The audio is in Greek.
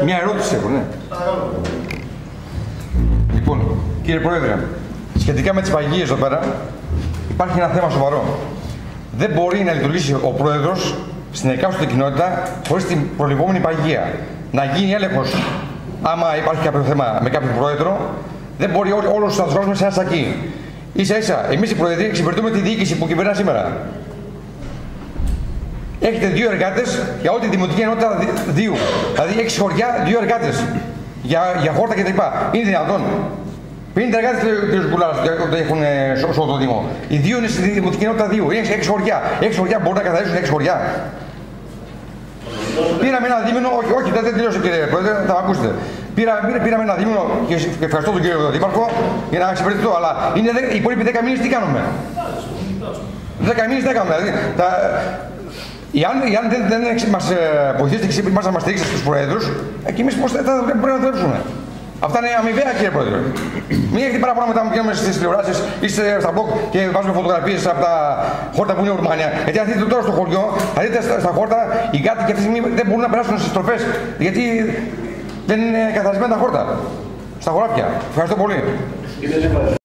Μια ερώτηση έχω, ναι. Λοιπόν, κύριε Πρόεδρε, σχετικά με τις παγίες εδώ πέρα, υπάρχει ένα θέμα σοβαρό. Δεν μπορεί να λειτουργήσει ο Πρόεδρος στην εκάστοτε κοινότητα χωρίς την προληπόμενη παγία. Να γίνει έλεγχος, άμα υπάρχει κάποιο θέμα με κάποιο Πρόεδρο, δεν μπορεί όλους τους ανθρώπους σε ένα σακί. Ίσα-ίσα, εμείς οι Προεδροί εξυπηρετούμε τη διοίκηση που κυβερνά σήμερα. Έχετε 2 εργάτες για όλη τη δημοτική ενότητα 2. Δηλαδή 6 χωριά, 2 εργάτες. Για χόρτα κτλ. Είναι δυνατόν? 50 εργάτες κ. Κουλάρας που έχουν στο το Δήμο. Οι 2 είναι στη δημοτική ενότητα 2. Είναι 6 χωριά. 6 χωριά μπορούν να καθαρίσουν 6 χωριά. Πήραμε ένα δίμηνο, όχι, δεν τελειώσε κύριε Πρόεδρε, θα με ακούσετε. Πήραμε ένα δίμηνο και ευχαριστώ τον κύριο Δήμαρχο για να εξυπηρετηθώ, αλλά είναι οι υπόλοιποι 10 μήνες τι κάνουμε? 10 μήνες δεν κάνουμε. Δηλαδή, εάν δεν μας βοηθήσετε και μας να μας στηρίξετε στους Προέδρους, και εμείς πώς θα πρέπει να δουλέψουμε. Αυτά είναι αμοιβαία, κύριε Πρόεδρε. Μην έχετε παράπονα μετά μου πηγαίνουμε στις τηλεοράσεις ή στα blog και βάζουμε φωτογραφίες από τα χόρτα που είναι ουρμάνια. Γιατί αν δείτε τώρα στο χωριό, θα δείτε στα χόρτα, οι κάτοικοι αυτή τη στιγμή δεν μπορούν να περάσουν στις στροφές. Γιατί δεν είναι καθαρισμένα τα χόρτα. Στα χωράφια. Ευχαριστώ πολύ.